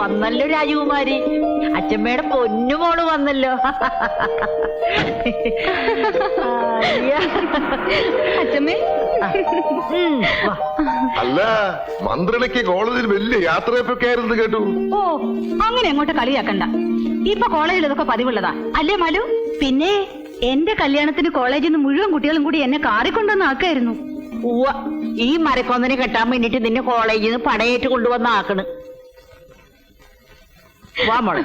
വന്നല്ലോ രാജകുമാരി. അച്ഛമ്മയുടെ പൊന്നുമോള് വന്നല്ലോ. അച്ഛമ്മേ. അല്ല, മന്ത്രിക്ക് കോളേജിൽ വലിയ യാത്രയൊക്കെ ആയിരുന്നു കേട്ടു. ഓ, അങ്ങനെ അങ്ങോട്ട് കളിയാക്കണ്ട. ഇപ്പൊ കോളേജിൽ ഇതൊക്കെ പതിവുള്ളതാ അല്ലേ മാലു? പിന്നെ എന്റെ കല്യാണത്തിന് കോളേജിൽ നിന്ന് മുഴുവൻ കുട്ടികളും കൂടി എന്നെ കാറിക്കൊണ്ടുവന്ന് ആക്കായിരുന്നു. ഉവ്വ, ഈ മരക്കൊന്നിന് കെട്ടാൻ വേണ്ടിട്ട് നിന്നെ കോളേജിൽ നിന്ന് പടയേറ്റ് കൊണ്ടുവന്ന് ആക്കണ്. വാ മോളെ.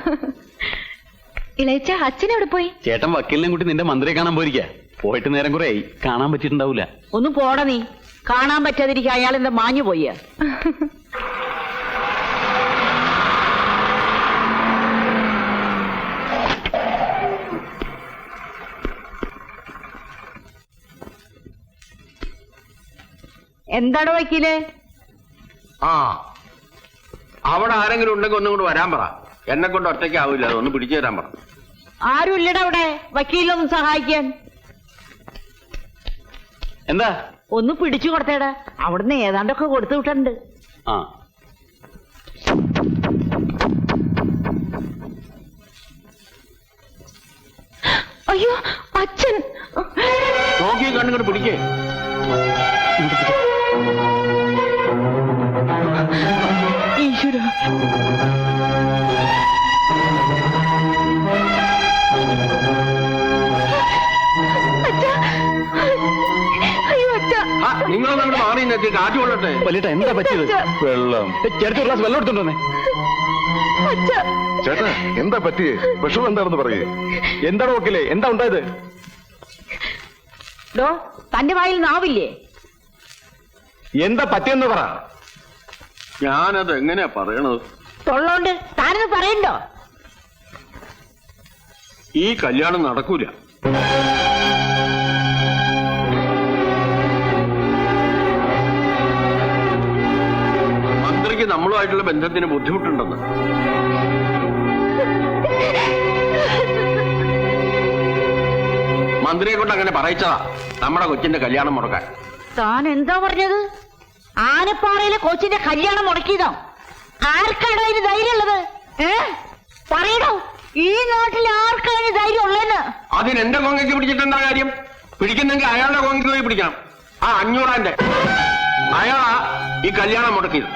ഇളയച്ച, അച്ഛനെവിടെ പോയി? ചേട്ടൻ വക്കീലിനെ കൂട്ടി നിന്റെ മന്ത്രിയെ കാണാൻ പോയിരിക്കാ. പോയിട്ട് നേരം കുറെ കാണാൻ പറ്റിയിട്ടുണ്ടാവൂല. ഒന്ന് പോട നീ. കാണാൻ പറ്റാതിരിക്കുക. അയാൾ എന്താ മാഞ്ഞു പോയ? എന്താണ് വക്കീല്? ആ, അവിടെ ആരെങ്കിലും ഉണ്ടെങ്കിൽ ഒന്നും കൊണ്ട് വരാൻ പറ. എന്നെ കൊണ്ട് ഒറ്റയ്ക്ക് ആവില്ല, അതൊന്ന് പിടിച്ചു തരാൻ പറ. ആരും ഇല്ലടാ അവിടെ വക്കീലൊന്നും സഹായിക്കാൻ. എന്താ? ഒന്ന് പിടിച്ചു കൊടുത്തേടാ. അവിടുന്ന് ഏതാണ്ടൊക്കെ കൊടുത്തു വിട്ടുണ്ട്. ആ, അയ്യോ അച്ഛൻ. നോക്കി കണ്ണുകൊണ്ട് പിടിക്കേ. ഈശ്വര. നിങ്ങളൊന്നും അങ്ങോട്ട് മാറി നിന്നേക്ക്, കാറ്റ് കൊള്ളട്ടെ. വലിയേട്ടാ എന്താ പറ്റിയത്? വെള്ളം. ചേട്ടൻ ഒരു ഗ്ലാസ് വെള്ളം എടുത്തോണ്ടേ. ചേട്ടാ, എന്താ പറ്റിയേ? വിഷമം എന്താണെന്ന് പറയേ. എന്താണ് വക്കീലേ, എന്താ ഉണ്ടായത്? ഡോ, തന്റെ വായിൽ നാവില്ലേ? എന്താ പറ്റിയെന്ന് പറ. ഞാനത് എങ്ങനെയാ പറയണത്? തൊള്ളോണ്ട് താനത് പറയണ്ടോ? ഈ കല്യാണം നടക്കൂല. മന്ത്രിക്ക് നമ്മളുമായിട്ടുള്ള ബന്ധത്തിന് ബുദ്ധിമുട്ടുണ്ടെന്ന്. മന്ത്രിയെ കൊണ്ട് അങ്ങനെ പറയിച്ചതാ നമ്മുടെ കൊച്ചിന്റെ കല്യാണം മുടക്കാൻ. താൻ എന്താ പറഞ്ഞത്? ആനപ്പാറയിലെ കൊച്ചിന്റെ കല്യാണം മുടക്കിയതോ? ആർക്കാണോ അതിന് ധൈര്യം ഉള്ളത്? പറയണോ? ഈ നാട്ടിൽ ആർക്കാണ് ധൈര്യം ഉള്ളതെന്ന്? അതിന് എന്റെ കൊങ്ങയ്ക്ക് പിടിച്ചിട്ടെന്താ കാര്യം? പിടിക്കുന്നെങ്കിൽ അയാളുടെ കൊങ്ങയ്ക്ക് പോയി പിടിക്കണം. ആ 500 അയാളാ ഈ കല്യാണം മുടക്കിയത്.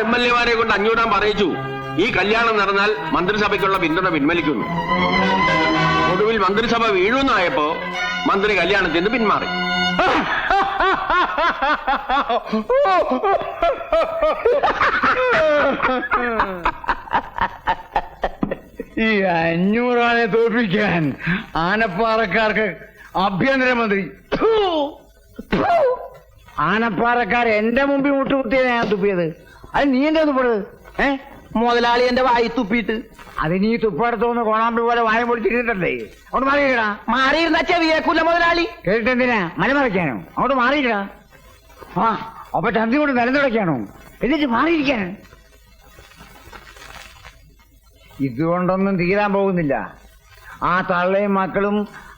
MLA കൊണ്ട് 500 പറയിച്ചു. ഈ കല്യാണം നടന്നാൽ മന്ത്രിസഭയ്ക്കുള്ള പിന്തുണ പിൻവലിക്കുന്നു. ഒടുവിൽ മന്ത്രിസഭ വീഴുന്നായപ്പോ മന്ത്രി കല്യാണത്തിൽ നിന്ന് പിന്മാറി. ഈ 500 ആനെ തോൽപ്പിക്കാൻ ആനപ്പാറക്കാർക്ക് ആഭ്യന്തരമന്ത്രി. ആനപ്പാറക്കാർ എന്റെ മുമ്പിൽ മുട്ടുകുത്തിയാണ് ഞാൻ തുപ്പിയത്. അത് നീ എന്റെ തുപ്പത്? മുതലാളി എന്റെ വായി തുപ്പിയിട്ട്. അത് നീ തുപ്പടുത്തോന്ന് കോണാമ്പി പോലെ വായ പൊളിച്ചിരുന്നിട്ടല്ലേ? അങ്ങോട്ട് മാറിയിടാ. മാറിയിരുന്ന ചെവിയേക്കൂല മുതലാളി. കേട്ടിട്ടെന്തിനാ മലമറയ്ക്കാനോ? അങ്ങോട്ട് മാറിയിടാ. ആ, അപ്പൊ ചന്തി കൊണ്ട് നിലനിടയ്ക്കാണോ? എന്നിട്ട് മാറിയിരിക്കാൻ. ഇതുകൊണ്ടൊന്നും തീരാൻ പോകുന്നില്ല. ആ തള്ളയും മക്കളും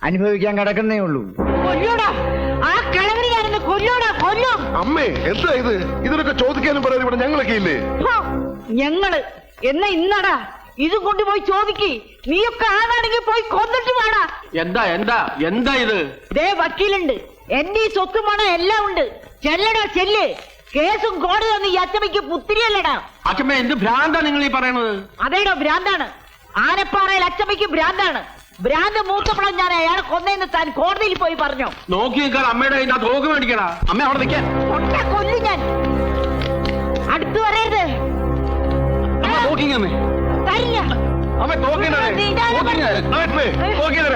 അനുഭവിക്കാൻ കിടക്കുന്നേ ഉള്ളൂ. കൊല്ലോടാ, ആ കിളവന് ഞാനെന്ന് കൊല്ലോടാ, കൊല്ലും. അമ്മേ, എന്താ ഇത്? ഇതിനൊക്കെ ചോദിക്കാനും പറയാനും ഇവിടെ ഞങ്ങളൊക്കെ ഇല്ലേ? ഞങ്ങള് എന്നാ ഇന്നടാ ഇത് കൊണ്ടുപോയി ചോദിക്ക്. നീയൊക്കെ ആണാണെങ്കിൽ പോയി കൊന്നിട്ട് വേണാ. എന്താ എന്താ എന്താ ഇത്? ദേ വക്കീലുണ്ട്, എന്റെ ഈ സ്വത്തും പണം എല്ലാം ഉണ്ട്. ചെല്ലടാ ചെല്ല്. കേസും കോടതി ഈ അച്ചമ്മയ്ക്ക് പുത്തിരിയല്ലടാ. അച്ഛമ്മ എന്ത് ഭ്രാന്താ നിങ്ങൾ ഈ പറയണത്? അതേടോ ഭ്രാന്താണ്. ആനപ്പാറയിൽ അച്ചമ്മയ്ക്ക് ഭ്രാന്താണ്. ഭ്രാന്ത് മൂത്തപ്പണം ഞാൻ അയാളെ കൊന്നേന്ന് താൻ കോടതിയിൽ പോയി പറഞ്ഞു. നോക്കി നിൽക്കാൻ അമ്മയുടെ കയ്യിൽ തോക്ക് മേടിക്കടാ. അമ്മ അവിടെ നിൽക്കാൻ. കൊല്ലു ഞാൻ. അടുത്തു വരരുത്. തരില്ല.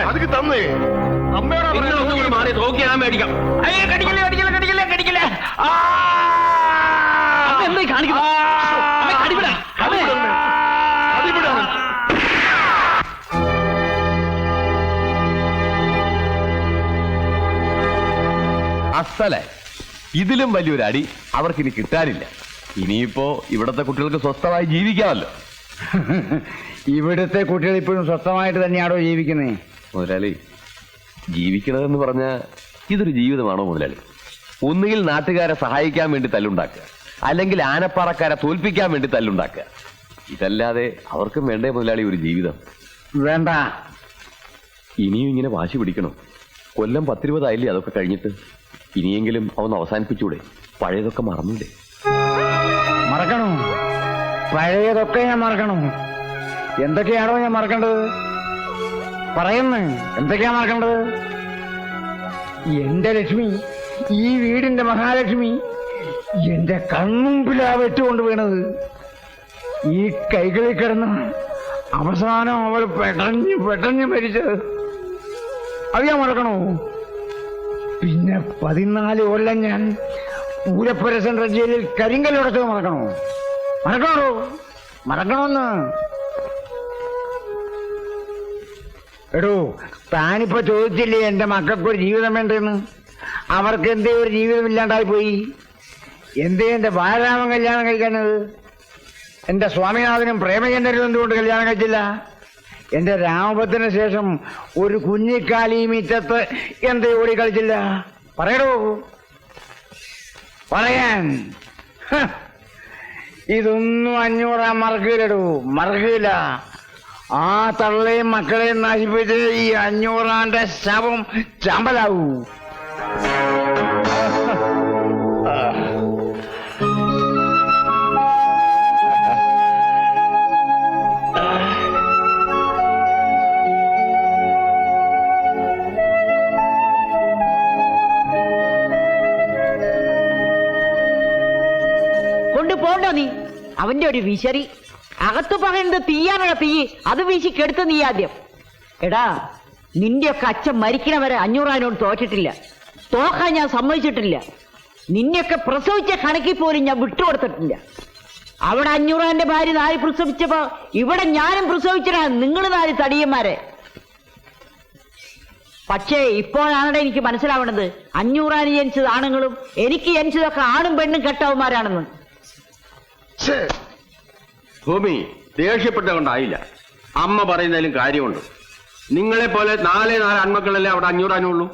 അതിക്ക് തന്നേ. അമ്മയോട് മാറി തോക്കി ഞാൻ മേടിക്കാം. കടിക്കല്ലേ കടിക്കല്ലേ കടിക്കല്ലേ കടിക്കല്ലേ. എന്തായി കാണിക്കുന്നു? അസലെ ഇതിലും വലിയൊരു അടി അവർക്കിനി കിട്ടാനില്ല. ഇനിയിപ്പോ ഇവിടത്തെ കുട്ടികൾക്ക് സ്വസ്ഥമായി ജീവിക്കാമല്ലോ. ഇവിടുത്തെ കുട്ടികൾ ഇപ്പോഴും സ്വസ്ഥമായിട്ട് തന്നെയാണോ ജീവിക്കുന്നേ? മുതലാളി, ജീവിക്കണമെന്ന് പറഞ്ഞ ഇതൊരു ജീവിതമാണോ മുതലാളി? ഒന്നുകിൽ നാട്ടുകാരെ സഹായിക്കാൻ വേണ്ടി തല്ലുണ്ടാക്കുക, അല്ലെങ്കിൽ ആനപ്പാറക്കാരെ തോൽപ്പിക്കാൻ വേണ്ടി തല്ലുണ്ടാക്കുക. ഇതല്ലാതെ അവർക്കും വേണ്ടേ മുതലാളി ഒരു ജീവിതം? വേണ്ട. ഇനിയും ഇങ്ങനെ വാശി പിടിക്കണം. കൊല്ലം 10-20 ആയില്ലേ അതൊക്കെ കഴിഞ്ഞിട്ട്? ഇനിയെങ്കിലും അവന്ന് അവസാനിപ്പിച്ചൂടെ? പഴയതൊക്കെ മറന്നില്ലേ? മറക്കണോ? പഴയതൊക്കെ ഞാൻ മറക്കണോ? എന്തൊക്കെയാണോ ഞാൻ മറക്കേണ്ടത്? പറയുന്നു, എന്തൊക്കെയാ മറക്കേണ്ടത്? എന്റെ ലക്ഷ്മി, ഈ വീടിന്റെ മഹാലക്ഷ്മി എന്റെ കൺമുമ്പിലാ വെട്ടുകൊണ്ട് വീണത്. ഈ കൈകളിൽ കിടന്ന് അവസാനം അവൾ പെട്ടഞ്ഞ് മരിച്ചത് അത് ഞാൻ മറക്കണോ? പിന്നെ 14 കൊല്ലം ഞാൻ പൂരപ്പുര സെൻട്രൽ ജയിലിൽ കരിങ്കല്ലുടച്ചത് മറക്കണോ? മറക്കണോന്ന്? എടോ, താനിപ്പോ ചോദിച്ചില്ലേ എന്റെ മക്കൾക്കൊരു ജീവിതം വേണ്ടെന്ന്? അവർക്ക് എന്തേ ഒരു ജീവിതം ഇല്ലാണ്ടായി പോയി? എന്തേ എന്റെ ബാലരാമൻ കല്യാണം കഴിക്കുന്നത്? എന്റെ സ്വാമിനാഥനും പ്രേമചന്ദ്രനും എന്തുകൊണ്ട് കല്യാണം കഴിച്ചില്ല? എന്റെ രാമഭദ്രന് ശേഷം ഒരു കുഞ്ഞിക്കാലി മിറ്റത്ത് എന്തേ ഓടി കളിച്ചില്ല? പറയടോ, പറയാൻ. ഇതൊന്നും 500 മറക്കില്ലടോ, മറക്കില്ല. ആ തള്ളയും മക്കളെയും നശിപ്പിച്ച് ഈ 500 ശവം ചാമ്പലാവൂ. കൊണ്ടുപോണ്ടോ നീ? അവന്റെ ഒരു വിശറി. അകത്ത് പറയുന്നത് തീയാനുള്ള തീ, അത് വീശി കെടുത്ത നീ ആദ്യം. എടാ, നിന്റെയൊക്കെ അച്ഛൻ മരിക്കണവരെ 500 തോറ്റിട്ടില്ല, തോക്കാൻ ഞാൻ സമ്മതിച്ചിട്ടില്ല. നിന്നെയൊക്കെ പ്രസവിച്ച കണക്കിൽ പോലും ഞാൻ വിട്ടുകൊടുത്തിട്ടില്ല. അവിടെ 500 ഭാര്യ 4 പ്രസവിച്ചപ്പോ ഇവിടെ ഞാനും പ്രസവിച്ചടാ, നിങ്ങൾ 4 തടിയന്മാരെ. പക്ഷേ ഇപ്പോഴാണ് എനിക്ക് മനസ്സിലാവണത് 500 ജനിച്ചത് ആണുങ്ങളും എനിക്ക് ജനിച്ചതൊക്കെ ആണും പെണ്ണും കെട്ടവന്മാരാണെന്ന്. ഭൂമി, ദേഷ്യപ്പെട്ടതുകൊണ്ടായില്ല. അമ്മ പറയുന്നതിലും കാര്യമുണ്ട്. നിങ്ങളെ പോലെ 4 ആൺമക്കളല്ലേ അവിടെ 500 ഉള്ളൂ.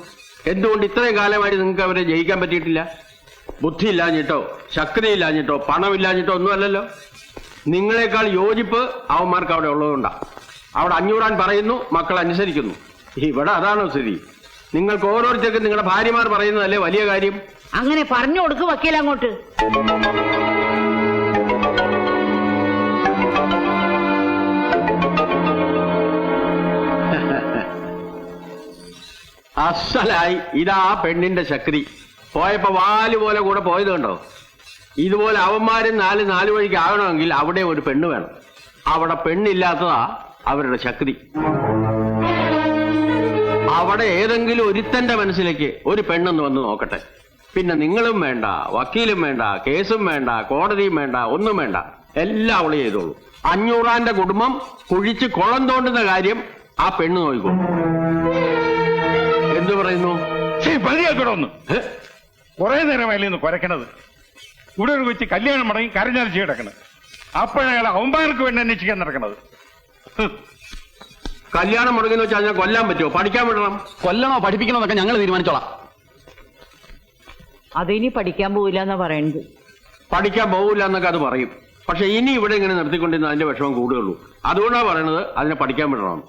എന്തുകൊണ്ട് ഇത്രയും കാലമായിട്ട് നിങ്ങൾക്ക് അവരെ ജയിക്കാൻ പറ്റിയിട്ടില്ല? ബുദ്ധി ഇല്ലാഞ്ഞിട്ടോ, ശക്തി ഇല്ലാഞ്ഞിട്ടോ, പണമില്ലാഞ്ഞിട്ടോ ഒന്നുമല്ലല്ലോ. നിങ്ങളെക്കാൾ യോജിപ്പ് അവന്മാർക്ക് അവിടെ ഉള്ളതുകൊണ്ടാ. അവിടെ 500 പറയുന്നു, മക്കൾ അനുസരിക്കുന്നു. ഇവിടെ അതാണോ സ്ഥിതി? നിങ്ങൾക്ക് ഓരോരുത്തർക്കും നിങ്ങളുടെ ഭാര്യമാർ പറയുന്നതല്ലേ വലിയ കാര്യം? അങ്ങനെ പറഞ്ഞു കൊടുക്ക് വക്കീൽ അങ്ങോട്ട്. അസലായി. ഇതാ പെണ്ണിന്റെ ശക്തി. പോയപ്പോ വാല് പോലെ കൂടെ പോയത് കണ്ടോ? ഇതുപോലെ അവന്മാരും 4 വഴിക്ക് ആകണമെങ്കിൽ അവിടെ ഒരു പെണ്ണ് വേണം. അവിടെ പെണ്ണില്ലാത്തതാ അവരുടെ ശക്തി. അവിടെ ഏതെങ്കിലും ഒരുത്തന്റെ മനസ്സിലേക്ക് ഒരു പെണ്ണെന്ന് വന്ന് നോക്കട്ടെ. പിന്നെ നിങ്ങളും വേണ്ട, വക്കീലും വേണ്ട, കേസും വേണ്ട, കോടതിയും വേണ്ട, ഒന്നും വേണ്ട. എല്ലാം അവള് ചെയ്തോളൂ. 500 കുടുംബം കുഴിച്ച് കുളം തോണ്ടുന്ന കാര്യം ആ പെണ്ണ് നോക്കിക്കോളൂ. എന്തു പറയുന്നു? പതിയാക്കണമെന്ന് കുറെ നേരമായില്ലെന്ന് കുരക്കണത്. ഇവിടെ ഒരു കൊച്ചി കല്യാണം മുടങ്ങി കരഞ്ഞാലിച്ച് കിടക്കണത്. അപ്പോഴയാൾ അവന്മാർക്ക് വേണ്ടി അന്വേഷിക്കാൻ നടക്കണത്. കല്യാണം മുടങ്ങുന്ന വെച്ചാൽ ഞാൻ കൊല്ലാൻ പറ്റുമോ? പഠിക്കാൻ വിടണം. കൊല്ലണോ പഠിപ്പിക്കണോ എന്നൊക്കെ ഞങ്ങൾ തീരുമാനിച്ചോളാം. അതിനി പഠിക്കാൻ പോവില്ല എന്നാ പറയുന്നത്. പഠിക്കാൻ പോകില്ല എന്നൊക്കെ അത് പറയും. പക്ഷെ ഇനി ഇവിടെ ഇങ്ങനെ നിർത്തിക്കൊണ്ടിരുന്ന അതിന്റെ വിഷമം കൂടുകയുള്ളൂ. അതുകൊണ്ടാണ് പറയണത് അതിനെ പഠിക്കാൻ വിടണം.